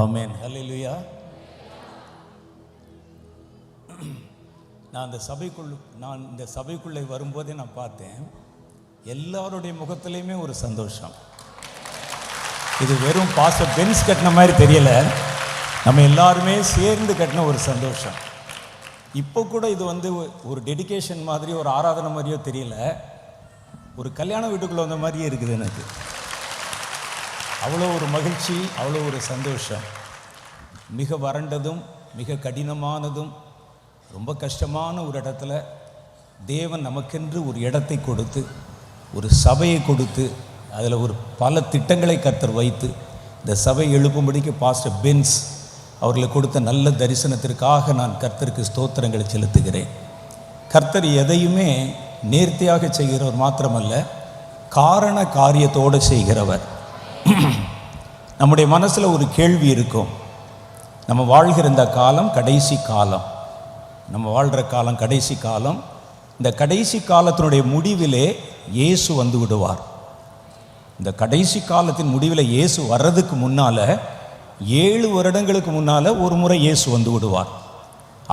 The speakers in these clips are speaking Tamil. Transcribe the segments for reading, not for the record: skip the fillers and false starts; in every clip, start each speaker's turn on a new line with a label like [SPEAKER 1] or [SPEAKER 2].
[SPEAKER 1] ஆமென். ஹல்லேலூயா. நான் இந்த சபைக்குள்ளே வரும்போதே நான் பார்த்தேன், எல்லாருடைய முகத்திலையுமே ஒரு சந்தோஷம். இது வெறும் பாஸ்டர் பென்ஸ் கட்டின மாதிரி தெரியல, நம்ம எல்லாருமே சேர்ந்து கட்டின ஒரு சந்தோஷம். இப்போ கூட இது ஒரு டெடிகேஷன் மாதிரி, ஒரு ஆராதனை மாதிரியோ தெரியல, ஒரு கல்யாண வீட்டுக்குள்ளே வந்த மாதிரியே இருக்குது எனக்கு. அவ்வளோ ஒரு மகிழ்ச்சி, அவ்வளோ ஒரு சந்தோஷம். மிக வறண்டதும் மிக கடினமானதும் ரொம்ப கஷ்டமான ஒரு இடத்துல தேவன் நமக்கென்று ஒரு இடத்தை கொடுத்து, ஒரு சபையை கொடுத்து, அதில் ஒரு பல திட்டங்களை கர்த்தர் வைத்து இந்த சபை எழுப்பும்படிக்கு பாஸ்டர் பென்ஸ் அவர்களுக்கு கொடுத்த நல்ல தரிசனத்திற்காக நான் கர்த்தருக்கு ஸ்தோத்திரங்களை செலுத்துகிறேன். கர்த்தர் எதையுமே நேர்த்தியாக செய்கிறவர் மாத்திரமல்ல, காரண காரியத்தோடு செய்கிறவர். நம்முடைய மனசில் ஒரு கேள்வி இருக்கும், நம்ம வாழ்கிற இந்த காலம் கடைசி காலம், நம்ம வாழ்கிற காலம் கடைசி காலம். இந்த கடைசி காலத்தினுடைய முடிவிலே இயேசு வந்து விடுவார். இந்த கடைசி காலத்தின் முடிவில் இயேசு வர்றதுக்கு முன்னால் 7 வருடங்களுக்கு முன்னால் ஒரு முறை இயேசு வந்து விடுவார்.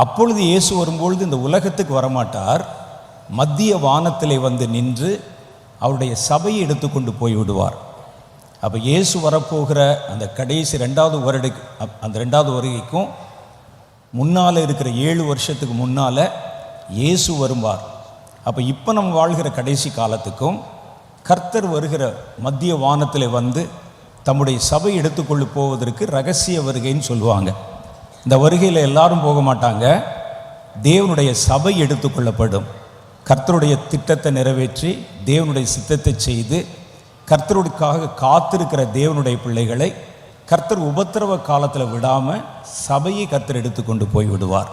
[SPEAKER 1] அப்பொழுது இயேசு வரும்பொழுது இந்த உலகத்துக்கு வரமாட்டார், மத்திய வானத்திலே வந்து நின்று அவருடைய சபையை எடுத்துக்கொண்டு போய் விடுவார். அப்போ இயேசு வரப்போகிற அந்த கடைசி 2வது வருகைக்கும் முன்னால் இருக்கிற 7 வருஷத்துக்கு முன்னால் இயேசு வருவார். அப்போ இப்போ நம்ம வாழ்கிற கடைசி காலத்துக்கும் கர்த்தர் வருகிற மத்திய வானத்தில் வந்து தம்முடைய சபை எடுத்துக்கொண்டு போவதற்கு ரகசிய வருகைன்னு சொல்லுவாங்க. இந்த வருகையில் எல்லாரும் போக மாட்டாங்க, தேவனுடைய சபை எடுத்துக்கொள்ளப்படும். கர்த்தருடைய திட்டத்தை நிறைவேற்றி தேவனுடைய சித்தத்தை செய்து கர்த்தருக்காக காத்திருக்கிற தேவனுடைய பிள்ளைகளை கர்த்தர் உபத்திரவ காலத்தில் விடாமல் சபையை கர்த்தர் எடுத்துக்கொண்டு போய் விடுவார்.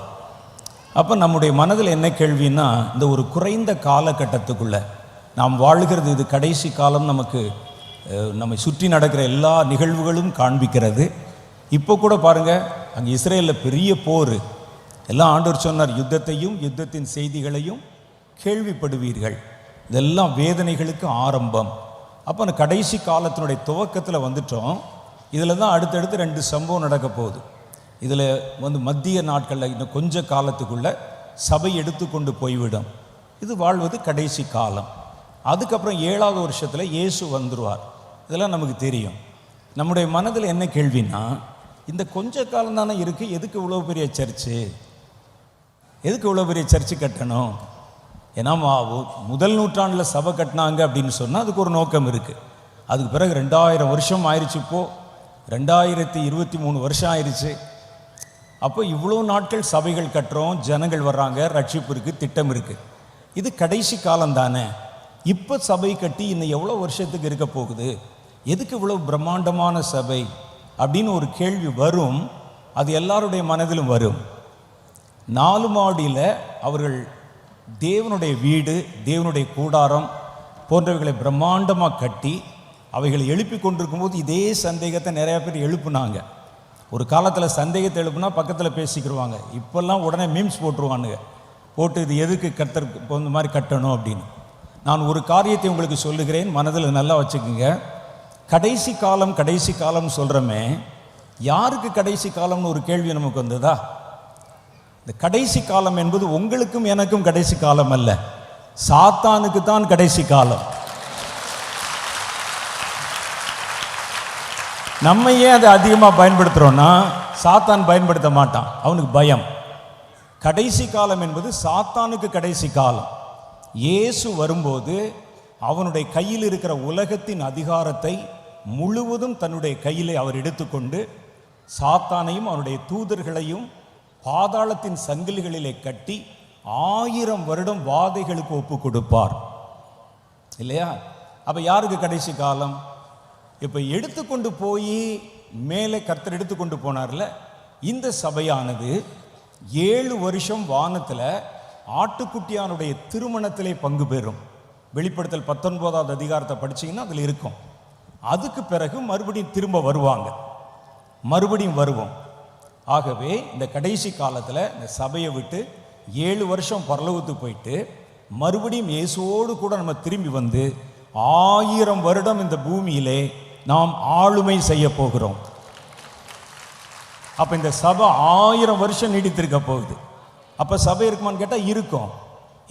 [SPEAKER 1] அப்போ நம்முடைய மனதில் என்ன கேள்வின்னா, இந்த ஒரு குறைந்த காலகட்டத்துக்குள்ளே நாம் வாழ்கிறது, இது கடைசி காலம், நம்மை சுற்றி நடக்கிற எல்லா நிகழ்வுகளும் காண்பிக்கிறது. இப்போ கூட பாருங்கள், அங்கே இஸ்ரேலில் பெரிய போர், எல்லாம் ஆண்டவர் சொன்னார், யுத்தத்தையும் யுத்தத்தின் செய்திகளையும் கேள்விப்படுவீர்கள், இதெல்லாம் வேதனைகளுக்கு ஆரம்பம். அப்போ அந்த கடைசி காலத்தினுடைய துவக்கத்தில் வந்துட்டோம். இதில் தான் அடுத்தடுத்து 2 சம்பவம் நடக்க போகுது. இதில் மத்திய நாட்களில் இன்னும் கொஞ்ச காலத்துக்குள்ளே சபை எடுத்துக்கொண்டு போய்விடும். இது வாழ்வது கடைசி காலம். அதுக்கப்புறம் 7வது வருஷத்தில் இயேசு வந்துடுவார். இதெல்லாம் நமக்கு தெரியும். நம்முடைய மனதில் என்ன கேள்வின்னா, இந்த கொஞ்ச காலம் தானே இருக்குது, எதுக்கு இவ்வளோ பெரிய சர்ச்சு, எதுக்கு இவ்வளோ பெரிய சர்ச்சு கட்டணும்? ஏன்னா முதல் நூற்றாண்டில் சபை கட்டினாங்க அப்படின்னு சொன்னால் அதுக்கு ஒரு நோக்கம் இருக்குது. அதுக்கு பிறகு 2000 வருஷம் ஆயிடுச்சு, இப்போது 2023 வருஷம் ஆயிடுச்சு. அப்போ இவ்வளோ நாட்கள் சபைகள் கட்டுறோம், ஜனங்கள் வர்றாங்க, ரட்சிப்பு இருக்குது, திட்டம் இருக்குது. இது கடைசி காலம் தானே, இப்போ சபை கட்டி இன்னும் எவ்வளோ வருஷத்துக்கு இருக்க போகுது, எதுக்கு இவ்வளோ பிரம்மாண்டமான சபை அப்படின்னு ஒரு கேள்வி வரும். அது எல்லாருடைய மனதிலும் வரும். 4 மாடியில் அவர்கள் தேவனுடைய வீடு, தேவனுடைய கூடாரம் போன்றவைகளை பிரம்மாண்டமாக கட்டி அவைகளை எழுப்பி கொண்டிருக்கும்போது இதே சந்தேகத்தை நிறையா பேர் எழுப்புனாங்க. ஒரு காலத்தில் சந்தேகத்தை எழுப்புனா பக்கத்தில் பேசிக்கிடுவாங்க. இப்போல்லாம் உடனே மீம்ஸ் போட்டுருவானுங்க, போட்டு இது எதுக்கு கர்த்தர் இந்த மாதிரி கட்டணும் அப்படின்னு. நான் ஒரு காரியத்தை உங்களுக்கு சொல்லுகிறேன், மனதில் நல்லா வச்சுக்கோங்க. கடைசி காலம் கடைசி காலம் சொல்கிறோமே, யாருக்கு கடைசி காலம்னு ஒரு கேள்வி நமக்கு வந்ததா? இந்த கடைசி காலம் என்பது உங்களுக்கும் எனக்கும் கடைசி காலம் அல்ல, சாத்தானுக்கு தான் கடைசி காலம். நம்ம ஏன் அதை அதிகமாக பயன்படுத்துகிறோன்னா, சாத்தான் பயன்படுத்த மாட்டான், அவனுக்கு பயம். கடைசி காலம் என்பது சாத்தானுக்கு கடைசி காலம். இயேசு வரும்போது அவனுடைய கையில் இருக்கிற உலகத்தின் அதிகாரத்தை முழுவதும் தன்னுடைய கையிலே அவர் எடுத்துக்கொண்டு சாத்தானையும் அவனுடைய தூதர்களையும் பாதாளத்தின் சங்கிலிகளிலே கட்டி 1000 வருடம் வாதைகளுக்கு ஒப்பு கொடுப்பார், இல்லையா? அப்போ யாருக்கு கடைசி காலம்? இப்போ எடுத்துக்கொண்டு போய் மேலே கர்த்தர் எடுத்துக்கொண்டு போனார்ல, இந்த சபையானது 7 வருஷம் வானத்தில் ஆட்டுக்குட்டியானுடைய திருமணத்திலே பங்கு பெறும். வெளிப்படுத்தல் 19வது அதிகாரத்தை படிச்சிங்கன்னா அதில் இருக்கும். அதுக்கு பிறகு மறுபடியும் திரும்ப வருவாங்க, மறுபடியும் வருவோம். ஆகவே இந்த கடைசி காலத்தில் இந்த சபையை விட்டு 7 வருஷம் பரலோகத்துக்கு போயிட்டு மறுபடியும் இயேசுவோடு கூட நம்ம திரும்பி வந்து 1000 வருடம் இந்த பூமியிலே நாம் ஆளுமை செய்ய போகிறோம். அப்போ இந்த சபை 1000 வருஷம் நீடித்திருக்க போகுது. அப்போ சபை இருக்குமான்னு கேட்டால் இருக்கும்.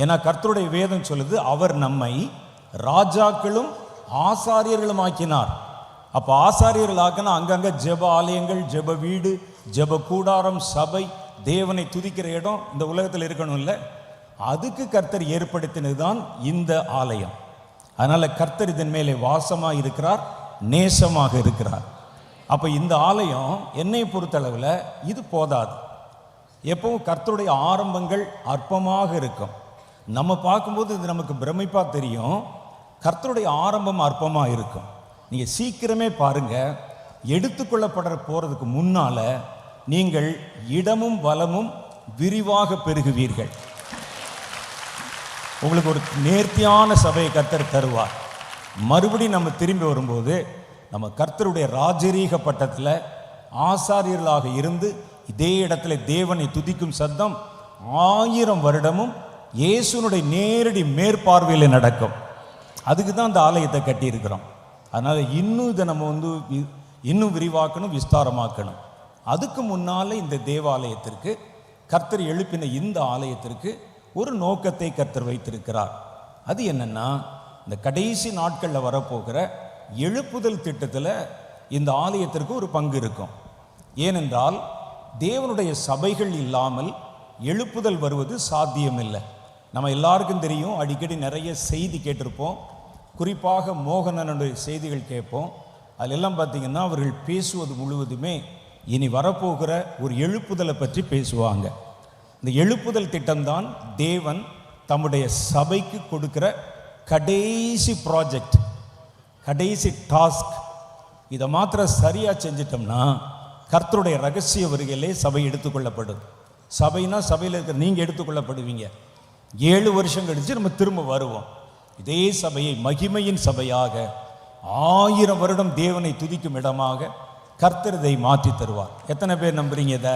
[SPEAKER 1] ஏன்னா கர்த்தருடைய வேதம் சொல்லுது, அவர் நம்மை ராஜாக்களும் ஆசாரியர்களும் ஆக்கினார். அப்போ ஆசாரியர்கள் ஆக்கினா அங்கங்கே ஜெப ஆலயங்கள், ஜெப வீடு, ஜெப கூடாரம், சபை, தேவனை துதிக்கிற இடம் இந்த உலகத்தில் இருக்கணும் இல்லை? அதுக்கு கர்த்தர் ஏற்படுத்தினது தான் இந்த ஆலயம். அதனால் கர்த்தர் இதன் மேலே வாசமாக இருக்கிறார், நேசமாக இருக்கிறார். அப்போ இந்த ஆலயம் என்னை பொறுத்தளவில் இது போதாது. எப்பவும் கர்த்தருடைய ஆரம்பங்கள் அற்பமாக இருக்கும். நம்ம பார்க்கும்போது இது நமக்கு பிரமிப்பாக தெரியும். கர்த்தருடைய ஆரம்பம் அற்பமாக இருக்கும். நீங்கள் சீக்கிரமே பாருங்கள், எடுத்துக்கொள்ளப்பட போகிறதுக்கு முன்னால் நீங்கள் இடமும் வளமும் விரிவாக பெருகுவீர்கள். உங்களுக்கு ஒரு நேர்த்தியான சபையை கர்த்தர் தருவார். மறுபடியும் நம்ம திரும்பி வரும்போது நம்ம கர்த்தருடைய ராஜரீக பட்டத்தில் ஆசாரியர்களாக இருந்து இதே இடத்துல தேவனை துதிக்கும் சத்தம் 1000 வருடமும் இயேசுனுடைய நேரடி மேற்பார்வையில் நடக்கும். அதுக்கு தான் இந்த ஆலயத்தை கட்டியிருக்கிறோம். அதனால் இன்னும் இதை நம்ம இன்னும் விரிவாக்கணும், விஸ்தாரமாக்கணும். அதுக்கு முன்னால் இந்த தேவாலயத்திற்கு கர்த்தர் எழுப்பின இந்த ஆலயத்திற்கு ஒரு நோக்கத்தை கர்த்தர் வைத்திருக்கிறார். அது என்னன்னா, இந்த கடைசி நாட்களில் வரப்போகிற எழுப்புதல் திட்டத்தில் இந்த ஆலயத்திற்கு ஒரு பங்கு இருக்கும். ஏனென்றால் தேவனுடைய சபைகள் இல்லாமல் எழுப்புதல் வருவது சாத்தியமில்லை. நம்ம எல்லாருக்கும் தெரியும், அடிக்கடி நிறைய செய்தி கேட்டிருப்போம். குறிப்பாக மோகனனுடைய செய்திகள் கேட்போம். அதிலெல்லாம் பார்த்திங்கன்னா அவர்கள் பேசுவது முழுவதுமே இனி வரப்போகிற ஒரு எழுப்புதலை பற்றி பேசுவாங்க. இந்த எழுப்புதல் திட்டம்தான் தேவன் தம்முடைய சபைக்கு கொடுக்கிற கடைசி ப்ராஜெக்ட், கடைசி டாஸ்க். இதை மாத்திரம் சரியாக செஞ்சிட்டோம்னா கர்த்தருடைய ரகசிய வருகையிலே சபை எடுத்துக்கொள்ளப்படும். சபைனா சபையில் இருக்கிற நீங்கள் எடுத்துக்கொள்ளப்படுவீங்க. 7 வருஷம் கழித்து நம்ம திரும்ப வருவோம். இதே சபையை மகிமையின் சபையாக 1000 வருடம் தேவனை துதிக்கும் இடமாக கர்த்தர் இதை மாற்றி தருவார். எத்தனை பேர் நம்புறீங்க இதை?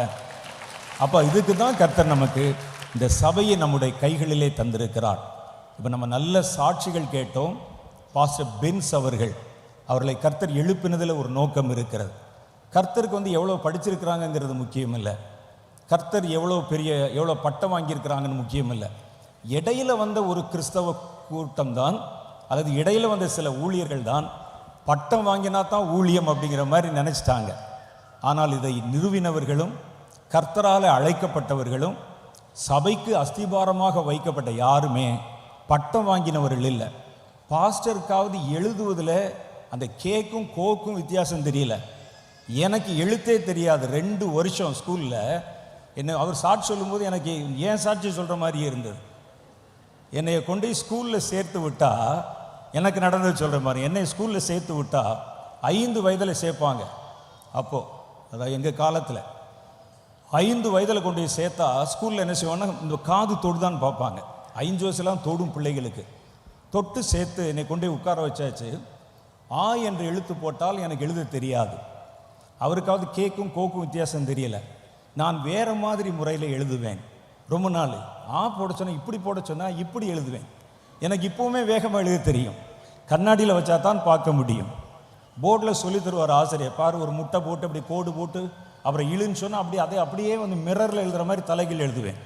[SPEAKER 1] அப்போ இதுக்கு தான் கர்த்தர் நமக்கு இந்த சபையை நம்முடைய கைகளிலே தந்திருக்கிறார். இப்போ நம்ம நல்ல சாட்சிகள் கேட்டோம். பாஸ்டர் பென்ஸ் அவர்களை கர்த்தர் எழுப்பினதில் ஒரு நோக்கம் இருக்கிறது. கர்த்தருக்கு எவ்வளோ படிச்சிருக்கிறாங்கங்கிறது முக்கியம் இல்லை. கர்த்தர் எவ்வளோ பட்டம் வாங்கியிருக்கிறாங்கன்னு முக்கியம் இல்லை. இடையில வந்த ஒரு கிறிஸ்தவ கூட்டம் தான், அல்லது இடையில வந்த சில ஊழியர்கள் தான் பட்டம் வாங்கினா தான் ஊழியம் அப்படிங்கிற மாதிரி நினச்சிட்டாங்க. ஆனால் இதை நிறுவினவர்களும் கர்த்தரால் அழைக்கப்பட்டவர்களும் சபைக்கு அஸ்திபாரமாக வைக்கப்பட்ட யாருமே பட்டம் வாங்கினவர்கள் இல்லை. பாஸ்டருக்காவது எழுதுவதில் அந்த கேக்கும் கோக்கும் வித்தியாசம் தெரியல. எனக்கு எழுத்தே தெரியாது. 2 வருஷம் ஸ்கூலில் என்ன அவர் சாட்சி சொல்லும்போது எனக்கு ஏன் சாட்சி சொல்கிற மாதிரியே இருந்தது. என்னை கொண்டு ஸ்கூலில் சேர்த்து விட்டால் எனக்கு நடந்தது சொல்கிற மாதிரி. என்னை ஸ்கூலில் சேர்த்து விட்டால் 5 வயதில் சேர்ப்பாங்க. அப்போது அதாவது எங்கள் காலத்தில் 5 வயதில் கொண்டு போய் சேர்த்தா ஸ்கூலில் என்ன செய்வாங்கன்னா இந்த காது தொடுதான்னு பார்ப்பாங்க. 5 வயசுலாம் தொடும் பிள்ளைகளுக்கு தொட்டு சேர்த்து என்னை கொண்டு போய் உட்கார வச்சாச்சு. ஆ என்று எழுத்து போட்டால் எனக்கு எழுத தெரியாது. அவருக்காவது கேக்கும் கோக்கும் வித்தியாசம் தெரியலை. நான் வேறு மாதிரி முறையில் எழுதுவேன். ரொம்ப நாள் ஆ போட சொன்னால் இப்படி போட சொன்னால் இப்படி எழுதுவேன். எனக்கு இப்போவுமே வேகமாக எழுத தெரியும். கண்ணாடியில் வச்சா தான் பார்க்க முடியும். போர்டில் சொல்லி தருவார் ஆசிரியர், பாரு ஒரு முட்டை போட்டு அப்படி கோடு போட்டு அப்புறம் இழுன்னு சொன்னால் அப்படியே மிரரில் எழுதுகிற மாதிரி தலைகீழ் எழுதுவேன்.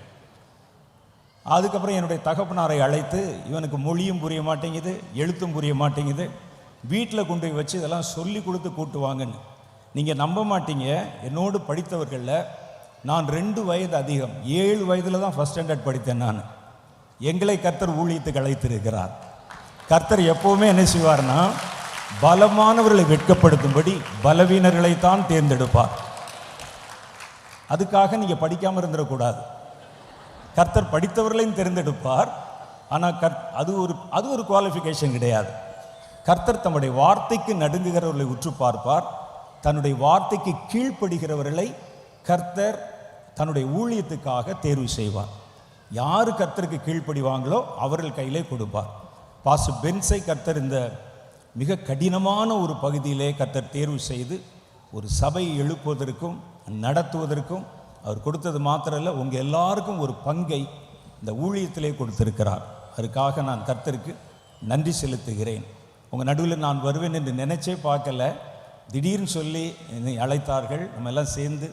[SPEAKER 1] அதுக்கப்புறம் என்னுடைய தகப்பனாரை அழைத்து, இவனுக்கு மொழியும் புரிய மாட்டேங்குது, எழுத்தும் புரிய மாட்டேங்குது, வீட்டில் கொண்டு போய் வச்சு இதெல்லாம் சொல்லி கொடுத்து கூட்டுவாங்கன்னு. நீங்கள் நம்ப மாட்டீங்க, என்னோடு படித்தவர்களில் நான் 2 வயது அதிகம். 7 வயதில் தான் ஃபஸ்ட் ஸ்டாண்டர்ட் படித்தேன் நான். எங்களை கர்த்தர் ஊழியத்துக்கு அழைத்திருக்கிறார். கர்த்தர் எப்போவுமே என்ன செய்வார்னா, பலமானவர்களை வெட்கப்படுத்தும்படி பலவீனர்களைத்தான் தேர்ந்தெடுப்பார். அதுக்காக நீங்கள் படிக்காமல் இருந்துடக்கூடாது. கர்த்தர் படித்தவர்களையும் தேர்ந்தெடுப்பார். ஆனால் அது ஒரு குவாலிஃபிகேஷன் கிடையாது. கர்த்தர் தம்முடைய வார்த்தைக்கு நடுங்குகிறவர்களை உற்று பார்ப்பார். தன்னுடைய வார்த்தைக்கு கீழ்ப்படுகிறவர்களை கர்த்தர் தன்னுடைய ஊழியத்துக்காக தேர்வு செய்வார். யார் கர்த்தருக்கு கீழ்ப்படிவாங்களோ அவர்கள் கையிலே கொடுப்பார். பாஸ்டர் பென்ஸை கர்த்தர் இந்த மிக கடினமான ஒரு பகுதியிலே கர்த்தர் தேர்வு செய்து ஒரு சபையை எழுப்புவதற்கும் நடத்துவதற்கும் அவர் கொடுத்தது மாத்திரமல்ல, உங்கள் எல்லாருக்கும் ஒரு பங்கை இந்த ஊழியத்திலே கொடுத்திருக்கிறார். அதுக்காக நான் கர்த்தருக்கு நன்றி செலுத்துகிறேன். உங்கள் நடுவில் நான் வருவேன் என்று நினைச்சே பார்க்கல. திடீர்னு சொல்லி என்னை அழைத்தார்கள். நம்ம எல்லாம் சேர்ந்து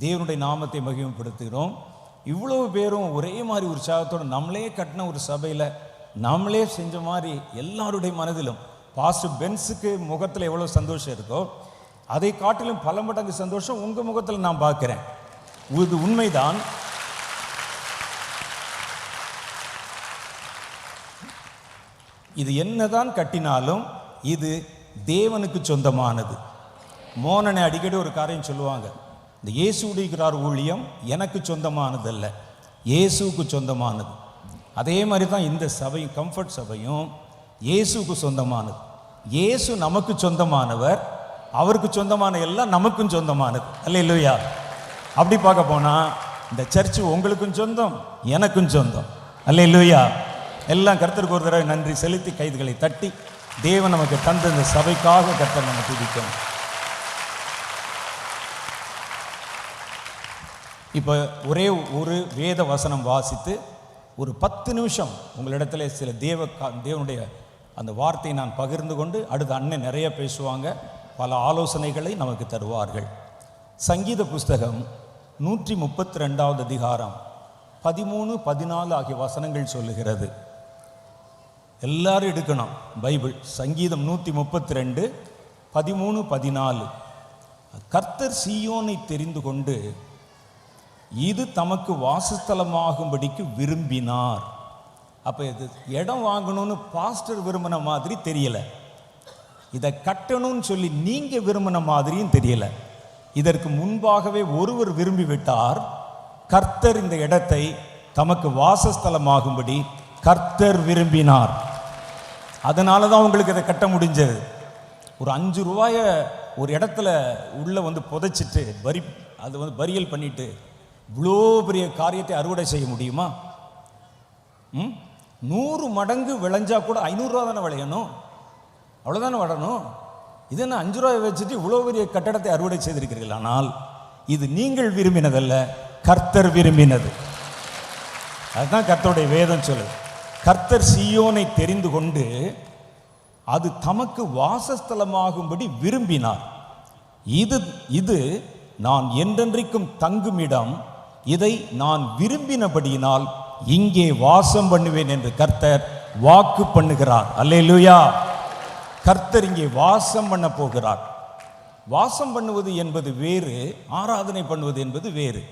[SPEAKER 1] தேவனுடைய நாமத்தை மகிமைப்படுத்துகிறோம். இவ்வளவு பேரும் ஒரே மாதிரி உற்சாகத்தோடு நம்மளே கட்டின ஒரு சபையில் நம்மளே செஞ்ச மாதிரி எல்லாருடைய மனதிலும் பாஸ்டர் பென்ஸுக்கு முகத்தில் எவ்வளோ சந்தோஷம் இருக்கோ அதை காட்டிலும் பல மடங்கு சந்தோஷம் உங்கள் முகத்தில் நான் பார்க்குறேன். இது உண்மைதான். இது என்னதான் கட்டினாலும் இது தேவனுக்கு சொந்தமானது. மோனனை அடிக்கடி ஒரு காரியம் சொல்லுவாங்க, இந்த இயேசு உடைக்கிறார் ஊழியம் எனக்கு சொந்தமானதல்ல, இயேசுவுக்கு சொந்தமானது. அதே மாதிரி தான் இந்த சபையும், கம்ஃபர்ட் சபையும் இயேசுவுக்கு சொந்தமானது. இயேசு நமக்கு சொந்தமானவர், அவருக்கு சொந்தமான எல்லாம் நமக்கும் சொந்தமானது. அல்லேலூயா. அப்படி பார்க்க போனால் இந்த சர்ச்சு உங்களுக்கும் சொந்தம், எனக்கும் சொந்தம். அல்லேலூயா. எல்லாம் கர்த்தருக்கு ஒரு தடவை நன்றி செலுத்தி கைதுகளை தட்டி தேவன் நமக்கு தந்த இந்த சபைக்காக கர்த்தர் நம்ம துதிக்கணும். இப்போ ஒரே ஒரு வேத வசனம் வாசித்து ஒரு 10 நிமிஷம் உங்களிடத்துல சில தேவனுடைய அந்த வார்த்தையை நான் பகிர்ந்து கொண்டு அடுத்த அண்ணன் நிறைய பேசுவாங்க, பல ஆலோசனைகளை நமக்கு தருவார்கள். சங்கீத புஸ்தகம் 132வது அதிகாரம் 13, 14 ஆகிய வசனங்கள் சொல்லுகிறது. எல்லாரும் எடுக்கணும் பைபிள். சங்கீதம் 132, 13, 14. கர்த்தர் சீயோனை தெரிந்து கொண்டு இது தமக்கு வாசஸ்தலமாகும்படிக்கு விரும்பினார். அப்போ இது இடம் வாங்கணும்னு பாஸ்டர் விரும்பின மாதிரி தெரியல, இதை கட்டணும்னு சொல்லி நீங்கள் விரும்பின மாதிரியும் தெரியல. இதற்கு முன்பாகவே ஒருவர் விரும்பி விட்டார். கர்த்தர் இந்த இடத்தை தமக்கு வாசஸ்தலமாகும்படி கர்த்தர் விரும்பினார். அதனால தான் உங்களுக்கு இதை கட்ட முடிஞ்சது. ஒரு 5 ரூபாய ஒரு இடத்துல உள்ளே புதைச்சிட்டு அது பரியல் பண்ணிட்டு இவ்வளோ பெரிய காரியத்தை அறுவடை செய்ய முடியுமா? 100 மடங்கு விளைஞ்சா கூட 500 ரூபா தானே விளையணும், அவ்வளோதானே வரணும். இது என்ன 5 ரூபாய் வச்சுட்டு இவ்வளோ பெரிய கட்டடத்தை அறுவடை செய்திருக்கிறீர்கள். ஆனால் இது நீங்கள் விரும்பினதல்ல, கர்த்தர் விரும்பினது. அதுதான் கர்த்தருடைய வேதம் சொல்லுது. கர்த்தர் சீயோனை தெரிந்து கொண்டு அது தமக்கு வாசஸ்தலமாகும்படி விரும்பினார். இது நான் என்றென்றைக்கும் தங்கும் இடம், இதை நான் விரும்பினபடியினால் இங்கே வாசம் பண்ணுவேன் என்று கர்த்தர் வாக்கு பண்ணுகிறார். அல்லேலூயா. கர்த்தர் இங்கே வாசம் பண்ண போகிறார். வாசம் பண்ணுவது என்பது வேறு, ஆராதனை பண்ணுவது என்பது வேறு.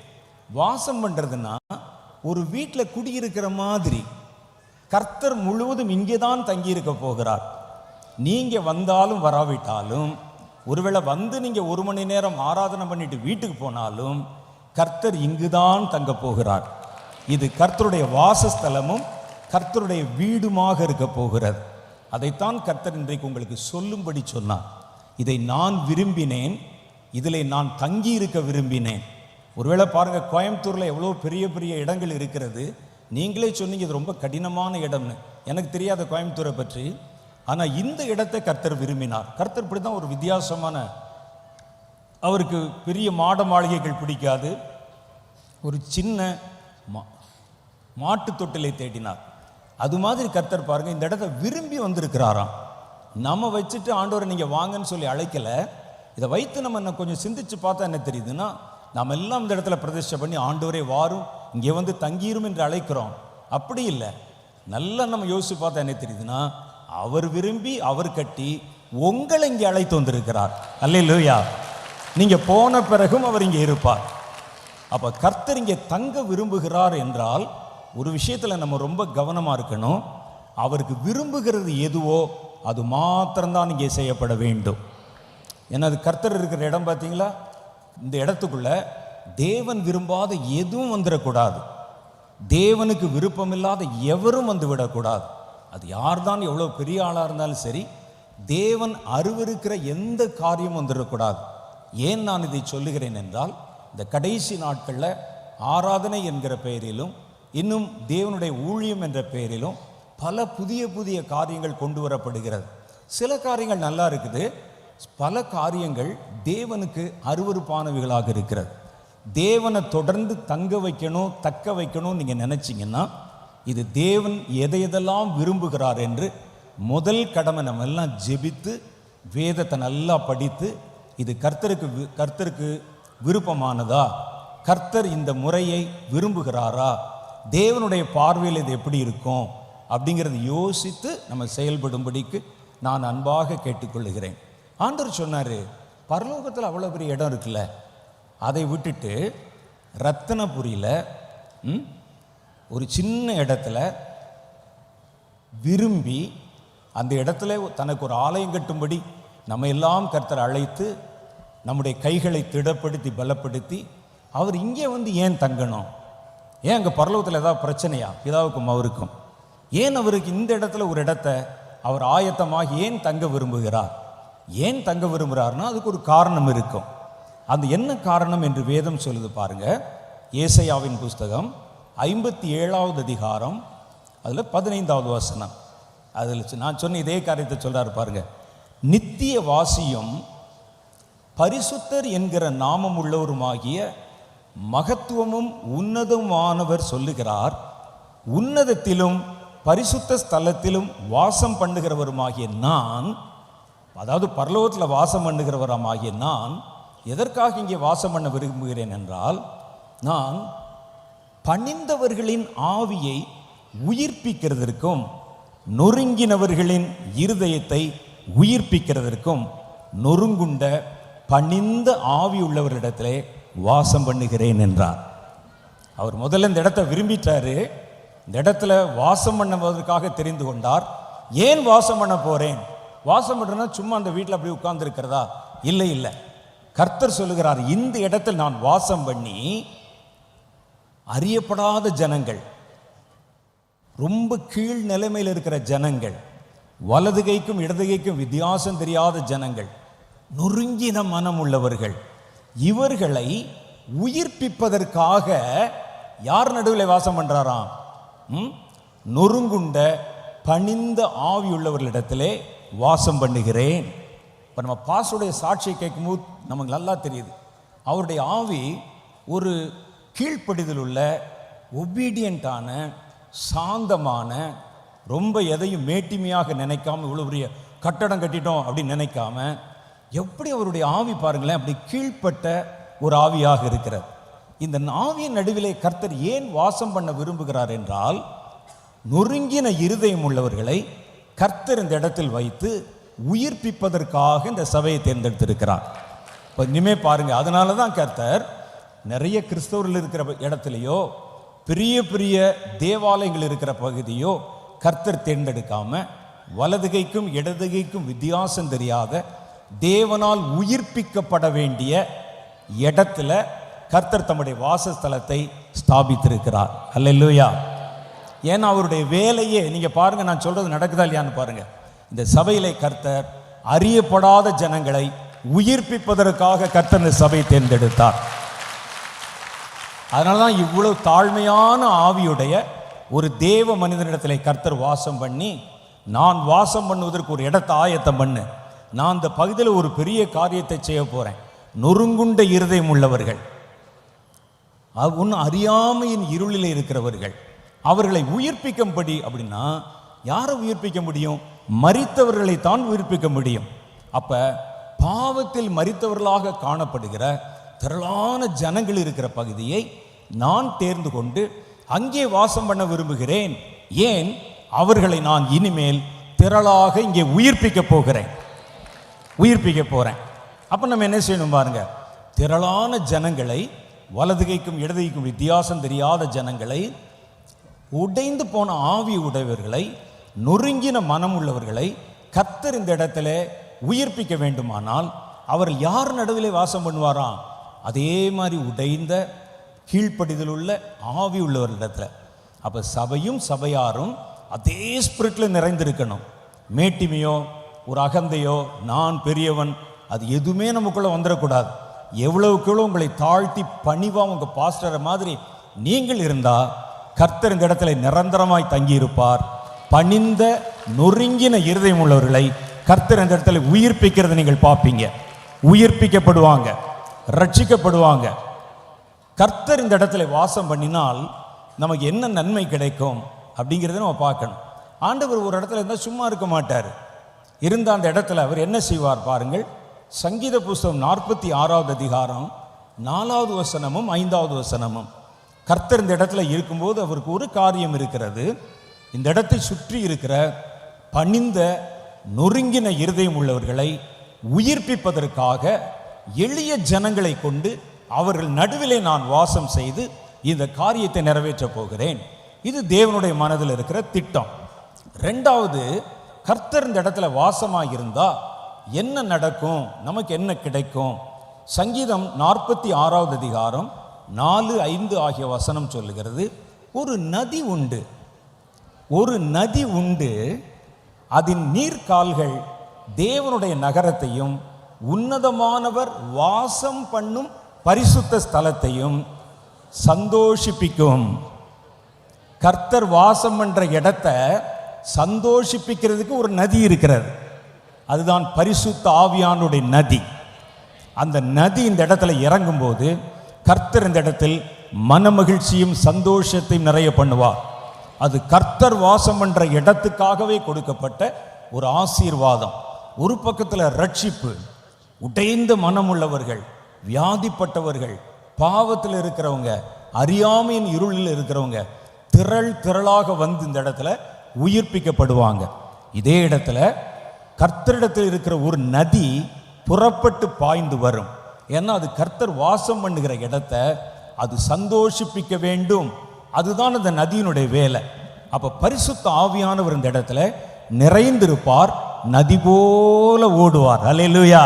[SPEAKER 1] வாசம் பண்ணுறதுன்னா ஒரு வீட்டில் குடியிருக்கிற மாதிரி கர்த்தர் முழுவதும் இங்கே தான் தங்கியிருக்க போகிறார். நீங்கள் வந்தாலும் வராவிட்டாலும், ஒருவேளை நீங்கள் 1 மணி நேரம் ஆராதனை பண்ணிட்டு வீட்டுக்கு போனாலும் கர்த்தர் இங்குதான் தங்க போகிறார். இது கர்த்தருடைய வாசஸ்தலமும் கர்த்தருடைய வீடுமாக இருக்க போகிறது. அதைத்தான் கர்த்தர் இன்றைக்கு உங்களுக்கு சொல்லும்படி சொன்னார். இதை நான் விரும்பினேன், இதில் நான் தங்கி இருக்க விரும்பினேன். ஒருவேளை பாருங்கள், கோயம்புத்தூரில் எவ்வளோ பெரிய பெரிய இடங்கள் இருக்கிறது. நீங்களே சொன்னீங்க இது ரொம்ப கடினமான இடம்னு. எனக்கு தெரியாத கோயம்புத்தூரை பற்றி. ஆனால் இந்த இடத்தை கர்த்தர் விரும்பினார். கர்த்தர் இப்படி தான் ஒரு வித்தியாசமான, அவருக்கு பெரிய மாட மாளிகைகள் பிடிக்காது. ஒரு சின்ன மாட்டு தொட்டிலை தேடினார். அது மாதிரி கர்த்தர் பாருங்கள் இந்த இடத்த விரும்பி வந்திருக்கிறாராம். நம்ம வச்சுட்டு ஆண்டவரை நீங்கள் வாங்கன்னு சொல்லி அழைக்கலை. இதை வைத்து நம்ம கொஞ்சம் சிந்திச்சு பார்த்தா என்ன தெரியுதுன்னா, நாம் எல்லாம் இந்த இடத்துல பிரதிஷ்டை பண்ணி ஆண்டவரே வாரும் இங்கே தங்கிரும் என்று அழைக்கிறோம். அப்படி இல்லை. நல்லா நம்ம யோசிச்சு பார்த்தா என்ன தெரியுதுன்னா, அவர் விரும்பி அவர் கட்டி உங்களை இங்கே அழைத்து வந்திருக்கிறார். அல்லேலூயா. நீங்கள் போன பிறகும் அவர் இங்கே இருப்பார். அப்போ கர்த்தர் இங்கே தங்க விரும்புகிறார் என்றால் ஒரு விஷயத்தில் நம்ம ரொம்ப கவனமாக இருக்கணும். அவருக்கு விரும்புகிறது எதுவோ அது மாத்திரம்தான் இங்கே செய்யப்பட வேண்டும். ஏன்னா அது கர்த்தர் இருக்கிற இடம் பார்த்தீங்களா, இந்த இடத்துக்குள்ள தேவன் விரும்பாத எதுவும் வந்துடக்கூடாது. தேவனுக்கு விருப்பமில்லாத எவரும் வந்து விடக்கூடாது. அது யார்தான் எவ்வளோ பெரிய ஆளாக இருந்தாலும் சரி, தேவன் அருவருக்கிற எந்த காரியமும் வந்துடக்கூடாது. ஏன் நான் இதை சொல்லுகிறேன் என்றால், இந்த கடைசி நாட்களில் ஆராதனை என்கிற பெயரிலும் இன்னும் தேவனுடைய ஊழியம் என்ற பெயரிலும் பல புதிய புதிய காரியங்கள் கொண்டு வரப்படுகிறது. சில காரியங்கள் நல்லா இருக்குது, பல காரியங்கள் தேவனுக்கு அருவருப்பானவைகளாக இருக்கிறது. தேவனை தொடர்ந்து தங்க வைக்கணும், தக்க வைக்கணும் நீங்கள் நினச்சிங்கன்னா, இது தேவன் எதையெல்லாம் விரும்புகிறார் என்று முதல் கடமை நம்ம எல்லாம் ஜெபித்து வேதத்தை நல்லா படித்து இது கர்த்தருக்கு விருப்பமானதா? கர்த்தர் இந்த முறையை விரும்புகிறாரா? தேவனுடைய பார்வையில் இது எப்படி இருக்கும் அப்படிங்கிறது யோசித்து நம்ம செயல்படும்படிக்கு நான் அன்பாக கேட்டுக்கொள்கிறேன். ஆண்டவர் சொன்னார், பரலோகத்தில் அவ்வளோ பெரிய இடம் இருக்குல்ல, அதை விட்டுட்டு ரத்தினபுரியில் ஒரு சின்ன இடத்துல விரும்பி அந்த இடத்துல தனக்கு ஒரு ஆலயம் கட்டும்படி நம்ம எல்லாம் கர்த்தர் அழைத்து நம்முடைய கைகளை திடப்படுத்தி பலப்படுத்தி அவர் இங்கே வந்து ஏன் தங்கணும்? ஏன் அங்கே பரலோகத்தில் ஏதாவது பிரச்சனையா பிதாவுக்கும் அவருக்கும்? ஏன் அவருக்கு இந்த இடத்துல ஒரு இடத்தை அவர் ஆயத்தமாக ஏன் தங்க விரும்புகிறார்? ஏன் தங்க விரும்புகிறார்னா அதுக்கு ஒரு காரணம் இருக்கும். அது என்ன காரணம் என்று வேதம் சொல்லுது பாருங்க. ஏசாயாவின் புஸ்தகம் 57வது அதிகாரம் அதில் 15வது வசனம். அதில் நான் சொன்ன இதே காரியத்தை சொல்றாரு பாருங்க. நித்திய வாசியும் பரிசுத்தர் என்கிற நாமம் உள்ளவருமாகிய மகத்துவமும் உன்னதமானவர் சொல்லுகிறார், உன்னதத்திலும் பரிசுத்த ஸ்தலத்திலும் வாசம் பண்ணுகிறவருமாகிய நான், அதாவது பரலோகத்தில் வாசம் பண்ணுகிறவருமாகிய நான் எதற்காக இங்கே வாசம் பண்ண விரும்புகிறேன் என்றால், நான் பணிந்தவர்களின் ஆவியை உயிர்ப்பிக்கிறதற்கும் நொறுங்கினவர்களின் இருதயத்தை உயிர்ப்பிக்கிறதற்கும் நொறுங்குண்ட பணிந்த ஆவி உள்ளவர்களிடத்திலே வாசம் பண்ணுகிறேன் என்றார். அவர் முதல்ல இந்த இடத்தை விரும்பிட்டாரு. இந்த இடத்துல வாசம் பண்ணுவதற்காக தெரிந்து கொண்டார். ஏன் வாசம் பண்ண போறேன்? வாசம் பண்ணுறேன்னா சும்மா அந்த வீட்டில் அப்படி உட்கார்ந்து இருக்கிறதா? இல்லை இல்லை. கர்த்தர் சொல்லுகிறார், இந்த இடத்தில் நான் வாசம் பண்ணி அறியப்படாத ஜனங்கள், ரொம்ப கீழ் நிலைமையில் இருக்கிற ஜனங்கள், வலது கைக்கும் இடது கைக்கும் வித்தியாசம் தெரியாத ஜனங்கள், நொறுங்கின மனம் உள்ளவர்கள், இவர்களை உயிர்ப்பிப்பதற்காக யார் நடுவில் வாசம் பண்றாராம்? நொறுங்குண்ட பணிந்த ஆவி உள்ளவர்களிடத்திலே வாசம் பண்ணுகிறேன். இப்போ நம்ம பாஸ்டருடைய சாட்சியை கேட்கும்போது நமக்கு நல்லா தெரியுது, அவருடைய ஆவி ஒரு கீழ்ப்படிதல் உள்ள ஒபீடியண்டான சாந்தமான, ரொம்ப எதையும் மேட்டிமையாக நினைக்காம, இவ்வளோ பெரிய கட்டடம் கட்டிட்டோம் அப்படின்னு நினைக்காம, எப்படி அவருடைய ஆவி பாருங்களேன், அப்படி கீழ்ப்பட்ட ஒரு ஆவியாக இருக்கிறார். இந்த ஆவியின் நடுவிலே கர்த்தர் ஏன் வாசம் பண்ண விரும்புகிறார் என்றால், நொறுங்கின இருதயம் உள்ளவர்களை கர்த்தர் இந்த இடத்தில் வைத்து உயிர்ப்பிப்பதற்காக இந்த சபையை தேர்ந்தெடுத்திருக்கிறார். இப்போ இனிமே பாருங்க, அதனால தான் கர்த்தர் நிறைய கிறிஸ்தவர்கள் இருக்கிற இடத்துலையோ பெரிய பெரிய தேவாலயங்கள் இருக்கிற பகுதியோ கர்த்தர் தேர்ந்தெடுக்காம, வலதுகைக்கும் இடதுகைக்கும் வித்தியாசம் தெரியாத தேவனால் உயிர்ப்பிக்கப்பட வேண்டிய இடத்துல கர்த்தர் தம்முடைய வாசஸ்தலத்தை ஸ்தாபித்திருக்கிறார். அல்லேலூயா. ஏன்னா அவருடைய வேலையே நீங்க பாருங்க, நான் சொல்றது நடக்குதா இல்லையான்னு பாருங்க. இந்த சபையிலே கர்த்தர் அறியப்படாத ஜனங்களை உயிர்ப்பிப்பதற்காக கர்த்தர் இந்த சபையை தேர்ந்தெடுத்தார். அதனாலதான் இவ்வளவு தாழ்மையான ஆவியுடைய ஒரு தேவ மனிதனிடத்திலே கர்த்தர் வாசம் பண்ணி, நான் வாசம் பண்ணுவதற்கு ஒரு இடத்தை ஆயத்தம் பண்ணு, நான் இந்த பகுதியில் ஒரு பெரிய காரியத்தை செய்ய போறேன். நொறுங்குண்ட இருதயம் உள்ளவர்கள், ஒன்றும் அறியாமையின் இருளில் இருக்கிறவர்கள், அவர்களை உயிர்ப்பிக்கும்படி. அப்படின்னா யாரை உயிர்ப்பிக்க முடியும்? மரித்தவர்களை தான் உயிர்ப்பிக்க முடியும். அப்ப பாவத்தில் மரித்தவர்களாக காணப்படுகிற திரளான ஜனங்கள் இருக்கிற பகுதியை நான் தேர்ந்து கொண்டு அங்கே வாசம் பண்ண விரும்புகிறேன். ஏன்? அவர்களை நான் இனிமேல் திரளாக இங்கே உயிர்ப்பிக்க போகிறேன், உயிர்ப்பிக்க போறேன். அப்ப நம்ம என்ன செய்யணும் பாருங்க, திரளான ஜனங்களை, வலதுகைக்கும் இடதுகைக்கும் வித்தியாசம் தெரியாத ஜனங்களை, உடைந்து போன ஆவி உடையவர்களை, நொறுங்கின மனம் உள்ளவர்களை கர்த்தர் இந்த இடத்துல உயிர்ப்பிக்க வேண்டுமானால் அவர் யார் நடுவிலே வாசம் பண்ணுவாராம்? அதே மாதிரி உடைந்த கீழ்ப்படிதல் உள்ள ஆவி உள்ளவர்களிடத்துல. அப்ப சபையும் சபையாரும் அதே ஸ்பிரிட்ல நிறைந்திருக்கணும். மேட்டிமையோ ஒரு அகந்தையோ நான் பெரியவன் அது எதுவுமே நமக்குள்ள வந்துடக்கூடாது. எவ்வளவுக்கு உங்களை தாழ்த்தி பணிவா உங்க பாஸ்டரை மாதிரி நீங்கள் இருந்தா கர்த்தர் இந்த இடத்துல நிரந்தரமாய் தங்கி இருப்பார். பணிந்த நொறுங்கின இருதயம் உள்ளவர்களை கர்த்தர் இந்த இடத்துல உயிர்ப்பிக்கிறத நீங்கள் பார்ப்பீங்க. உயிர்ப்பிக்கப்படுவாங்க, ரட்சிக்கப்படுவாங்க. கர்த்தர் இந்த இடத்துல வாசம் பண்ணினால் நமக்கு என்ன நன்மை கிடைக்கும் அப்படிங்கிறத நம்ம பார்க்கணும். ஆண்டவர் ஒரு இடத்துல இருந்தால் சும்மா இருக்க மாட்டார். இருந்த அந்த இடத்துல அவர் என்ன செய்வார் பாருங்கள். சங்கீத புஸ்தகம் 46வது அதிகாரம் 4வது வசனமும் 5வது வசனமும். கர்த்தர் இந்த இடத்துல இருக்கும்போது அவருக்கு ஒரு காரியம் இருக்கிறது. இந்த இடத்தை சுற்றி இருக்கிற பணிந்த நொறுங்கின இருதயம் உள்ளவர்களை உயிர்ப்பிப்பதற்காக எளிய ஜனங்களை கொண்டு அவர்கள் நடுவிலே நான் வாசம் செய்து இந்த காரியத்தை நிறைவேற்றப் போகிறேன். இது தேவனுடைய மனதில் இருக்கிற திட்டம். 2வது, கர்த்தர் இந்த இடத்துல வாசமாக இருந்தா என்ன நடக்கும், நமக்கு என்ன கிடைக்கும்? சங்கீதம் 46வது அதிகாரம் 4, 5 ஆகிய வசனம் சொல்லுகிறது, ஒரு நதி உண்டு, ஒரு நதி உண்டு, அதன் நீர்க்கால்கள் தேவனுடைய நகரத்தையும் உன்னதமானவர் வாசம் பண்ணும் பரிசுத்த ஸ்தலத்தையும் சந்தோஷிப்பிக்கும். கர்த்தர் வாசம் பண்ற இடத்தை சந்தோஷிப்பிக்கிறதுக்கு ஒரு நதி இருக்கிறது. அதுதான் பரிசுத்த ஆவியானுடைய நதி. அந்த நதி இந்த இடத்துல இறங்கும் போது கர்த்தர் இந்த இடத்தில் மனமகிழ்ச்சியும் சந்தோஷத்தையும் நிறைய பண்ணுவார். அது கர்த்தர் வாசம் பண்ற இடத்துக்காகவே கொடுக்கப்பட்ட ஒரு ஆசீர்வாதம். ஒரு பக்கத்தில் ரட்சிப்பு, உடைந்த மனம் உள்ளவர்கள், வியாதிப்பட்டவர்கள், பாவத்தில் இருக்கிறவங்க, அறியாமையின் இருளில் இருக்கிறவங்க திரளாக வந்து இந்த இடத்துல உயிர்ப்பிக்கப்படுவாங்க. இதே இடத்துல கர்த்தரிடத்தில் இருக்கிற ஒரு நதி புறப்பட்டு பாய்ந்து வரும். ஏன்னா அது கர்த்தர் வாசம் பண்ணுகிற இடத்தை அது சந்தோஷிப்பிக்க வேண்டும். அதுதான் அந்த நதியினுடைய வேலை. அப்ப பரிசுத்த ஆவியானவர் இந்த இடத்துல நிறைந்திருப்பார், நதி போல ஓடுவார். அல்லேலூயா.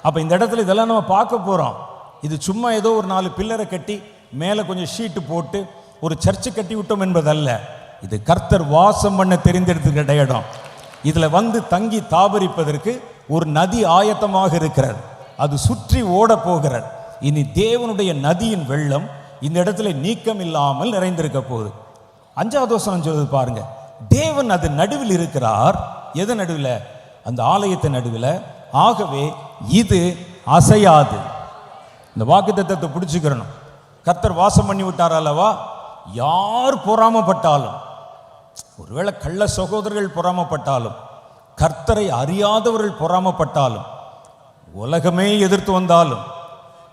[SPEAKER 1] அப்ப இந்த இடத்துல இதெல்லாம் நம்ம பார்க்க போறோம். இது சும்மா ஏதோ ஒரு 4 பில்லரை கட்டி மேலே கொஞ்சம் ஷீட்டு போட்டு ஒரு சர்ச்சு கட்டி விட்டோம் என்பதல்ல. இது கர்த்தர் வாசம் பண்ண தெரிந்தெடுத்துக்கிட்ட இடம். இதுல வந்து தங்கி தாபரிப்பதற்கு ஒரு நதி ஆயத்தமாக இருக்கிறது. அது சுற்றி ஓட போகிறது. இனி தேவனுடைய நதியின் வெள்ளம் இந்த இடத்துல நீக்கம் இல்லாமல் நிறைந்திருக்க போகுது. 5வது வசனம் சொல்லுது பாருங்க, தேவன் அது நடுவில் இருக்கிறார். எது நடுவில்? அந்த ஆலயத்தின் நடுவில். ஆகவே இது அசையாது. இந்த வாக்குத்தத்தத்தை பிடிச்சுக்கிறணும். கர்த்தர் வாசம் பண்ணி விட்டார் அல்லவா? யார் பொறாமப்பட்டாலும், ஒருவேளை கள்ள சகோதரர்கள் பொறாமப்பட்டாலும், கர்த்தரை அறியாதவர்கள் பொறாமப்பட்டாலும், உலகமே எதிர்த்து வந்தாலும்,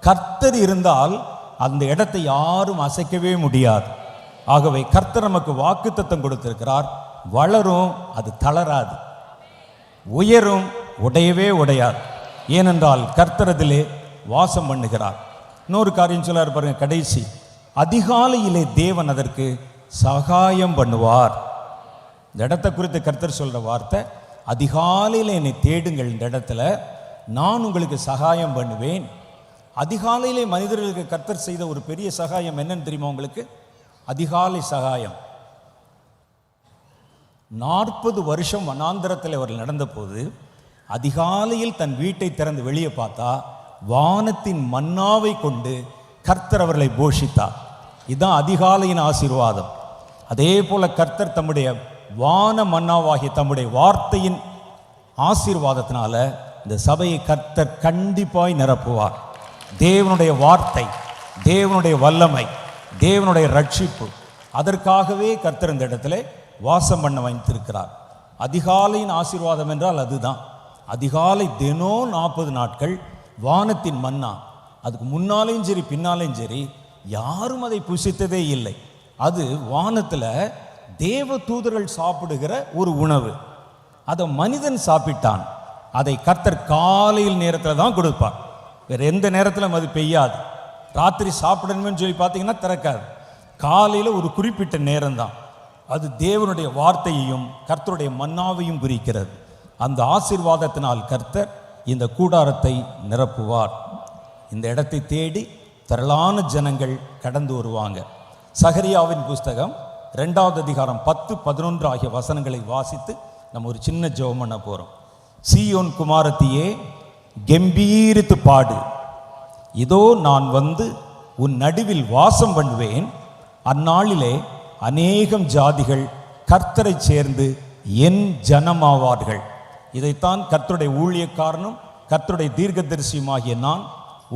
[SPEAKER 1] கர்த்தர் இருந்தால் அந்த இடத்தை யாரும் அசைக்கவே முடியாது. ஆகவே கர்த்தர் நமக்கு வாக்குத்தத்தம் கொடுத்திருக்கிறார். வளரும், அது தளராது, உயரும், உடையவே உடையாது. ஏனென்றால் கர்த்தர் அதிலே வாசம் பண்ணுகிறார். இன்னொரு காரியம் சொல்ல பாருங்க, கடைசி, அதிகாலையிலே தேவன் அதற்கு சகாயம் பண்ணுவார். இந்த இடத்தை குறித்து கர்த்தர் சொல்ற வார்த்தை, அதிகாலையில் என்னை தேடுங்கள், இந்த இடத்துல நான் உங்களுக்கு சகாயம் பண்ணுவேன். அதிகாலையிலே மனிதர்களுக்கு கர்த்தர் செய்த ஒரு பெரிய சகாயம் என்னன்னு தெரியுமா உங்களுக்கு? அதிகாலை சகாயம். 40 வருஷம் வனாந்தரத்தில் அவர் நடந்த போது அதிகாலையில் தன் வீட்டை திறந்து வெளியே பார்த்தா வானத்தின் மன்னாவை கொண்டு கர்த்தர் அவர்களை போஷித்தார். இதுதான் அதிகாலையின் ஆசீர்வாதம். அதே போல கர்த்தர் தம்முடைய வான மன்னாவாகிய தம்முடைய வார்த்தையின் ஆசீர்வாதத்தினால இந்த சபையை கர்த்தர் கண்டிப்பாய் நிரப்புவார். தேவனுடைய வார்த்தை, தேவனுடைய வல்லமை, தேவனுடைய ரட்சிப்பு, அதற்காகவே கர்த்தர் இந்த இடத்துல வாசம் பண்ண வைத்திருக்கிறார். அதிகாலையின் ஆசீர்வாதம் என்றால் அதுதான். அதிகாலை தினம் 40 நாட்கள் வானத்தின் மன்னா. அதுக்கு முன்னாலேயும் சரி பின்னாலேயும் சரி யாரும் அதை புசித்ததே இல்லை. அது வானத்தில் தேவ தூதர்கள் சாப்பிடுகிற ஒரு உணவு. அதை மனிதன் சாப்பிட்டான். அதை கர்த்தர் காலையில் நேரத்தில் தான் கொடுப்பார். வேறு எந்த நேரத்திலும் அது பெய்யாது. ராத்திரி சாப்பிடணும்னு சொல்லி பார்த்தீங்கன்னா திறக்காது. காலையில் ஒரு குறிப்பிட்ட நேரம்தான். அது தேவனுடைய வார்த்தையையும் கர்த்தருடைய மன்னாவையும் குறிக்கிறது. அந்த ஆசீர்வாதத்தினால் கர்த்தர் இந்த கூடாரத்தை நிரப்புவார். இந்த இடத்தை தேடி திரளான ஜனங்கள் கடந்து வருவாங்க. சகரியாவின் புஸ்தகம் 2வது அதிகாரம் 10, 11 ஆகிய வசனங்களை வாசித்து நம்ம ஒரு சின்ன ஜெபம் பண்ண போகிறோம். சீயோன் குமாரத்தியே, கம்பீரித்து பாடு, இதோ நான் வந்து உன் நடுவில் வாசம் பண்ணுவேன். அந்நாளிலே அநேகம் ஜாதிகள் கர்த்தரை சேர்ந்து என் ஜனமாவார்கள். இதைத்தான் கர்த்தருடைய ஊழியக்காரனும் கர்த்தருடைய தீர்க்கதரிசியுமாகிய நான்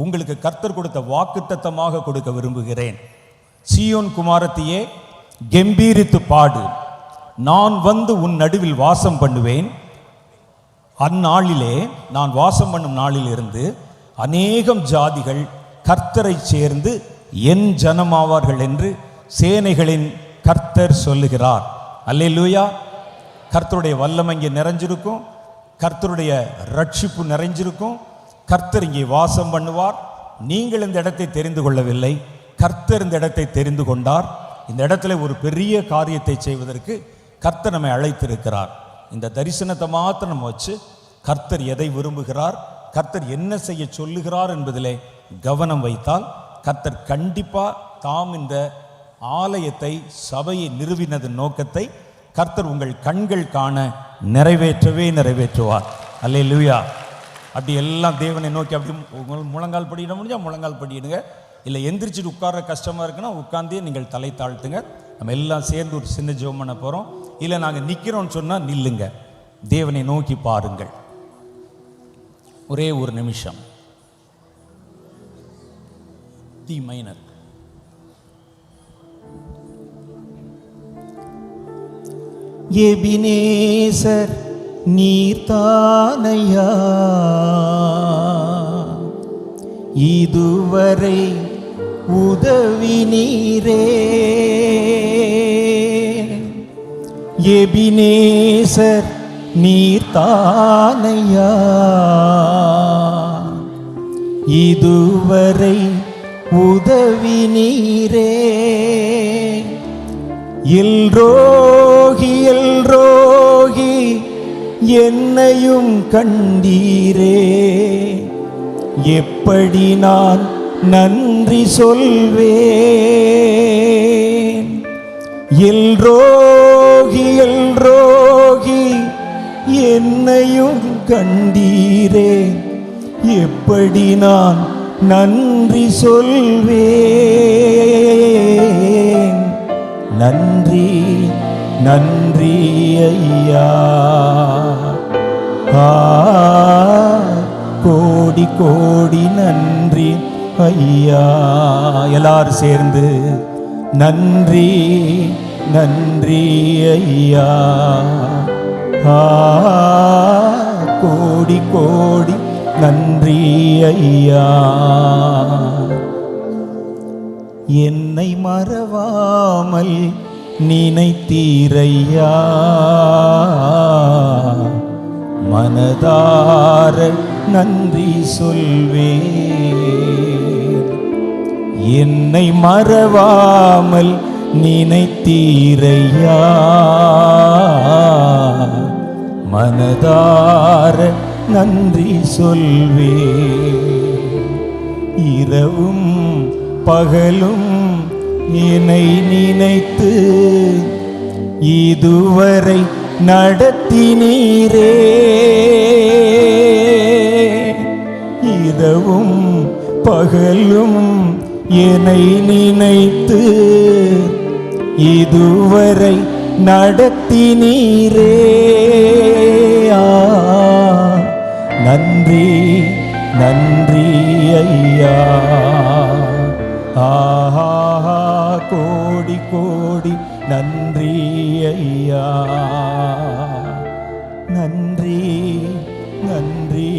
[SPEAKER 1] உங்களுக்கு கர்த்தர் கொடுத்த வாக்குத்தத்தமாக கொடுக்க விரும்புகிறேன். சீயோன் குமாரத்தியே, கம்பீரித்து பாடு, நான் வந்து உன் நடுவில் வாசம் பண்ணுவேன். அந்நாளிலே, நான் வாசம் பண்ணும் நாளிலிருந்து அநேகம் ஜாதிகள் கர்த்தரை சேர்ந்து என் ஜனமாவார்கள் என்று சேனைகளின் கர்த்தர் சொல்லுகிறார். அல்லேலூயா. கர்த்தருடைய வல்லமை இங்கே நிறைஞ்சிருக்கும், கர்த்தருடைய ரட்சிப்பு நிறைஞ்சிருக்கும். கர்த்தர் இங்கே வாசம் பண்ணுவார். நீங்கள் இந்த இடத்தை தெரிந்து கொள்ளவில்லை, கர்த்தர் இந்த இடத்தை தெரிந்து கொண்டார். இந்த இடத்துல ஒரு பெரிய காரியத்தை செய்வதற்கு கர்த்தர் நம்மை அழைத்திருக்கிறார். இந்த தரிசனத்தை மாத்திரம் நம்ம வச்சு கர்த்தர் எதை விரும்புகிறார், கர்த்தர் என்ன செய்ய சொல்லுகிறார் என்பதிலே கவனம் வைத்தால் கர்த்தர் கண்டிப்பாக தாம் இந்த ஆலயத்தை, சபையை நிறுவினதன் நோக்கத்தை கர்த்தர் உங்கள் கண்கள் காண நிறைவேற்றுவார். அல்லேலூயா. அப்படி எல்லாம் தேவனை நோக்கி அப்படி முழங்கால் படியிட முடிஞ்சால் முழங்கால் படியிடுங்க. இல்லை எந்திரிச்சிட்டு உட்கார கஷ்டமாக இருக்குன்னா உட்காந்தே நீங்கள் தலை தாழ்த்துங்க. நம்ம எல்லாம் சேர்ந்து ஒரு சின்ன ஜெபம் பண்ண போகிறோம். இல்லை நாங்கள் நிற்கிறோன்னு சொன்னால் நில்லுங்க, தேவனை நோக்கி பாருங்கள். ஒரே ஒரு நிமிஷம். D minor. எபினேசர் நீர்தானையா இதுவரை உதவி நீரே. எபினேசர் நீர்தானையா இதுவரை உதவி நீரே. எல்ரோகி எல்ரோகி என்னையும் கண்டீரே, எப்படி நான் நன்றி சொல்வேன். எல்ரோகி எல்ரோகி என்னையும் கண்டீரே, எப்படி நான் நன்றி சொல்வேன். நன்றி நன்றி ஐயா, கோடி கோடி நன்றி ஐயா. எல்லாரும் சேர்ந்து நன்றி நன்றி ஐயா, கோடி கோடி நன்றி ஐயா. என்னை மறவாமல் நினைத்தீரையா, மனதார நன்றி சொல்வேன். என்னை மறவாமல் நினைத்தீரையா, மனதார நன்றி சொல்வேன். இரவும் பகலும் என்னை நினைத்து இதுவரை நடத்தினீரே. இரவும் பகலும் என்னை நினைத்து இதுவரை நடத்தினீரே. நன்றி நன்றி ஐயா, கோடி கோடி நன்றி ஐயா. நன்றி நன்றி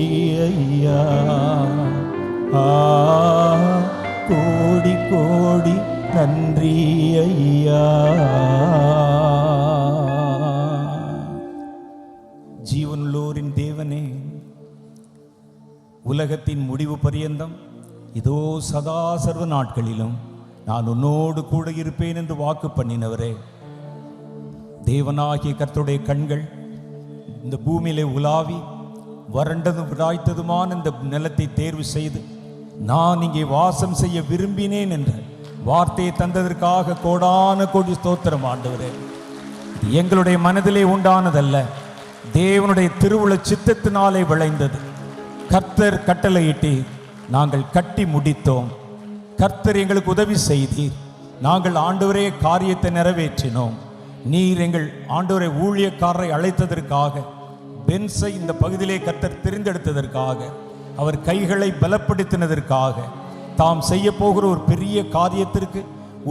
[SPEAKER 1] ஐயா, கோடி கோடி நன்றி ஐயா. ஜீவனுள்ளோரின் தேவனே, உலகத்தின் முடிவு பரியந்தம் இதோ சதா சர்வ நாட்களிலும் நான் உன்னோடு கூட இருப்பேன் என்று வாக்கு பண்ணினவரே, தேவனாகிய கர்த்தருடைய கண்கள் இந்த பூமியிலே உலாவி வறண்டதும் விடாய்த்ததுமான இந்த நிலத்தை தேர்வு செய்து நான் இங்கே வாசம் செய்ய விரும்பினேன் என்ற வார்த்தையை தந்ததற்காக கோடான கோடி ஸ்தோத்திரம் ஆண்டவரே. எங்களுடைய மனதிலே உண்டானதல்ல, தேவனுடைய திருவுள சித்தத்தினாலே விளைந்தது. கர்த்தர் கட்டளையிட்டு நாங்கள் கட்டி முடித்தோம். கர்த்தர் எங்களுக்கு உதவி செய்தீர். நாங்கள் ஆண்டவரே காரியத்தை நிறைவேற்றினோம். நீர் எங்கள் ஆண்டவரை ஊழியக்காரரை அழைத்ததற்காக, பென்ஸை இந்த பகுதியிலே கர்த்தர் தெரிந்தெடுத்ததற்காக, அவர் கைகளை பலப்படுத்தினதற்காக, தாம் செய்ய போகிற ஒரு பெரிய காரியத்திற்கு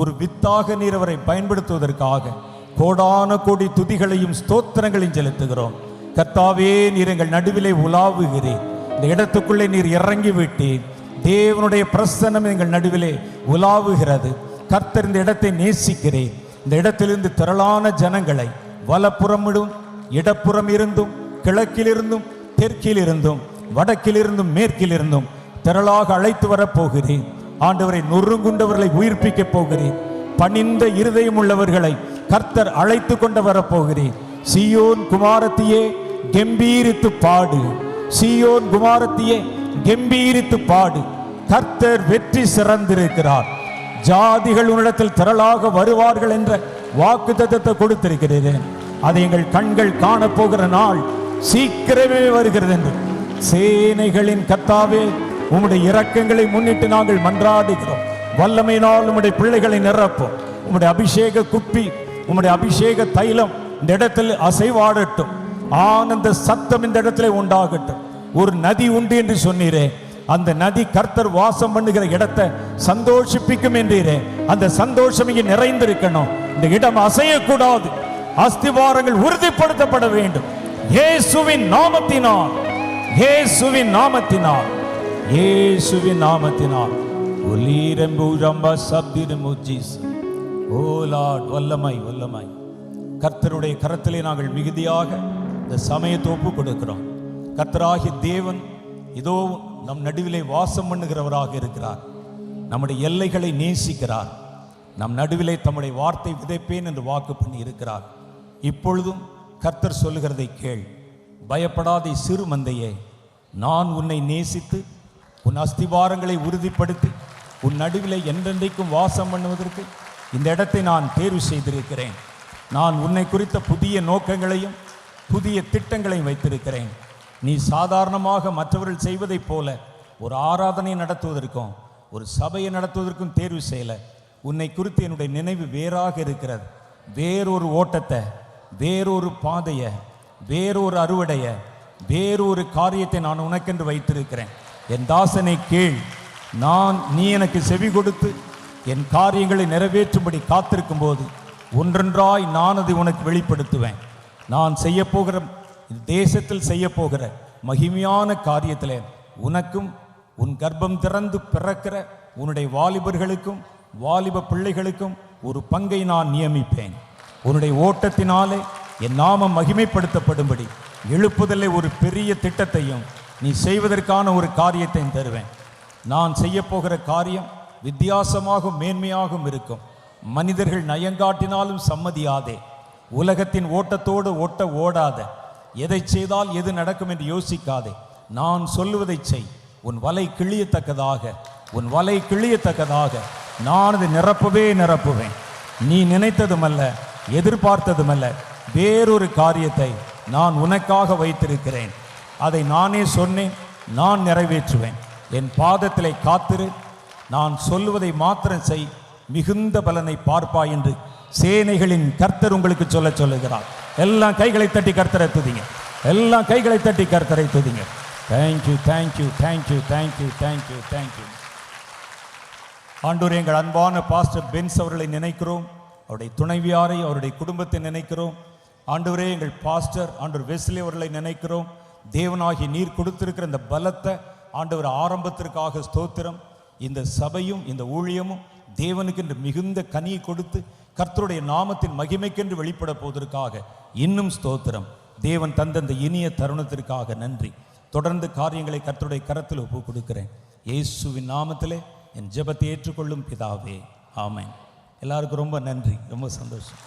[SPEAKER 1] ஒரு வித்தாக நீர் அவரை பயன்படுத்துவதற்காக கோடான கோடி துதிகளையும் ஸ்தோத்திரங்களையும் செலுத்துகிறோம். கர்த்தாவே, நீர் எங்கள் நடுவிலே உலாவுகிறீர். இந்த இடத்துக்குள்ளே நீர் இறங்கி விட்டீர். தேவனுடைய பிரசன்னம் எங்கள் நடுவிலே உலாவுகிறது. கர்த்தர் இந்த இடத்தை நேசிக்கிறேன். இந்த இடத்திலிருந்து திரளான ஜனங்களை வலப்புறமிடும் இடப்புறம் இருந்தும் கிழக்கிலிருந்தும் தெற்கிலிருந்தும் வடக்கிலிருந்தும் மேற்கிலிருந்தும் திரளாக அழைத்து வரப்போகிறேன். ஆண்டவரை நொறுங்குண்டவர்களை உயிர்ப்பிக்கப் போகிறேன். பணிந்த இருதயம் உள்ளவர்களை கர்த்தர் அழைத்து கொண்டு வரப்போகிறேன். சீயோன் குமாரத்தியே கெம்பீரித்து பாடு, சீயோன் குமாரத்தியே கெம்பீரித்து பாடு. கர்த்தர் வெற்றி சிறந்திருக்கிறார். ஜாதிகள் உன்னிடத்தில் திரளாக வருவார்கள் என்ற வாக்குத்தத்தத்தை கொடுத்திருக்கிறேன். அதை எங்கள் கண்கள் காணப்போகிற நாள் சீக்கிரமே வருகிறது என்று சேனைகளின் கர்த்தாவே, உம்முடைய இரக்கங்களை முன்னிட்டு நாங்கள் மன்றாடுகிறோம். வல்லமையினால் உம்முடைய பிள்ளைகளை நிரப்பும். உம்முடைய அபிஷேக குப்பி, உம்முடைய அபிஷேக தைலம் இந்த இடத்தில் அசைவாடட்டும். ஆனந்த சத்தம் இந்த இடத்துல உண்டாகட்டும். ஒரு நதி உண்டு என்று சொன்னீரே, அந்த நதி கர்த்தர் வாசம் பண்ணுகிற இடத்தை சந்தோஷிப்பிக்கும் என்றீரே, அந்த சந்தோஷம் இங்கே நிறைந்திருக்கணும். இந்த இடம் அசையக்கூடாது. அஸ்திவாரங்கள் உறுதிப்படுத்தப்பட வேண்டும். இயேசுவின் நாமத்தினால், இயேசுவின் நாமத்தினால், இயேசுவின் நாமத்தினால். ஓ லார்ட், வல்லமை வல்லமை. கர்த்தருடைய கரத்திலே நாங்கள் மிகுதியாக இந்த சமயத்தை ஒப்பு கொடுக்கிறோம். கர்த்தராகிய தேவன் இதோ நம் நடுவிலே வாசம் பண்ணுகிறவராக இருக்கிறார். நம்முடைய எல்லைகளை நேசிக்கிறார். நம் நடுவிலே தம்முடைய வார்த்தை விதைப்பேன் என்று வாக்கு பண்ணி இருக்கிறார். இப்பொழுதும் கர்த்தர் சொல்லுகிறதை கேள். பயப்படாதே சிறு மந்தையே, நான் உன்னை நேசித்து உன் அஸ்திவாரங்களை உறுதிப்படுத்தி உன் நடுவிலே என்றென்றைக்கும் வாசம் பண்ணுவதற்கு இந்த இடத்தை நான் தேர்வு செய்திருக்கிறேன். நான் உன்னை குறித்த புதிய நோக்கங்களையும் புதிய திட்டங்களையும் வைத்திருக்கிறேன். நீ சாதாரணமாக மற்றவர்கள் செய்வதைப் போல ஒரு ஆராதனை நடத்துவதற்கும் ஒரு சபையை நடத்துவதற்கும் தேர்வு செய்யல. உன்னை குறித்து என்னுடைய நினைவு வேறாக இருக்கிறது. வேறொரு ஓட்டத்தை, வேறொரு பாதையை, வேறொரு அறுவடையை, வேறொரு காரியத்தை நான் உனக்கென்று வைத்திருக்கிறேன். என் தாசனை கேள். நீ எனக்கு செவி கொடுத்து என் காரியங்களை நிறைவேற்றும்படி காத்திருக்கும் போது ஒன்றொன்றாய் நான் அதை உனக்கு வெளிப்படுத்துவேன். நான் செய்ய போகிற தேசத்தில் செய்ய போகிற மகிமையான காரியத்தில் உனக்கும் உன் கர்ப்பம் திறந்து பிறக்கிற உன்னுடைய வாலிபர்களுக்கும் வாலிப பிள்ளைகளுக்கும் ஒரு பங்கை நான் நியமிப்பேன். உன்னுடைய ஓட்டத்தினாலே என் நாமம் மகிமைப்படுத்தப்படும்படி எழுப்புதலை ஒரு பெரிய திட்டத்தையும் நீ செய்வதற்கான ஒரு காரியத்தையும் தருவேன். நான் செய்ய போகிற காரியம் வித்தியாசமாகவும் மேன்மையாகவும் இருக்கும். மனிதர்கள் நயங்காட்டினாலும் சம்மதியாதே. உலகத்தின் ஓட்டத்தோடு ஓடாத. எதை செய்தால் எது நடக்கும் என்று யோசிக்காதே. நான் சொல்லுவதை செய். உன் வலை கிழியத்தக்கதாக, உன் வலை கிழியத்தக்கதாக நான் அதை நிரப்புவேன். நீ நினைத்ததுமல்ல, எதிர்பார்த்ததுமல்ல, வேறொரு காரியத்தை நான் உனக்காக வைத்திருக்கிறேன். அதை நானே சொன்னேன், நான் நிறைவேற்றுவேன். என் பாதத்திலே காத்திரு. நான் சொல்லுவதை மாத்திரம் செய், மிகுந்த பலனை பார்ப்பாய் என்று சேனைகளின் கர்த்தர் உங்களுக்கு சொல்லுகிறார். எல்லாம் கைகளை தட்டி கர்த்தரை துதிங்க. எல்லாம் கைகளை தட்டி கர்த்தரை துதிங்க. Thank you, thank you, thank you, thank you, thank you, thank you. ஆண்டவரே, எங்கள் அன்பான பாஸ்டர் பென்ஸ் அவர்களை நினைக்கிறோம். அவருடைய துணைவியாரை, அவருடைய குடும்பத்தை நினைக்கிறோம். ஆண்டவரே, எங்கள் பாஸ்டர் ஆண்டவர் வெஸ்லி அவர்களை நினைக்கிறோம். தேவனாகி நீர் கொடுத்திருக்கிற இந்த பலத்தை ஆண்டவர் ஆரம்பத்திற்காக ஸ்தோத்திரம். இந்த சபையும் இந்த ஊழியமும் தேவனுக்கு என்று மிகுந்த கனியை கொடுத்து கர்த்தருடைய நாமத்தின் மகிமைக்கென்று வெளிப்பட போவதற்காக இன்னும் ஸ்தோத்திரம். தேவன் தந்த இந்த இனிய தருணத்திற்காக நன்றி. தொடர்ந்து காரியங்களை கர்த்தருடைய கரத்தில் ஒப்பு கொடுக்கிறேன். இயேசுவின் நாமத்திலே என் ஜெபத்தை ஏற்றுக்கொள்ளும் பிதாவே, ஆமென். எல்லாருக்கும் ரொம்ப நன்றி, ரொம்ப சந்தோஷம்.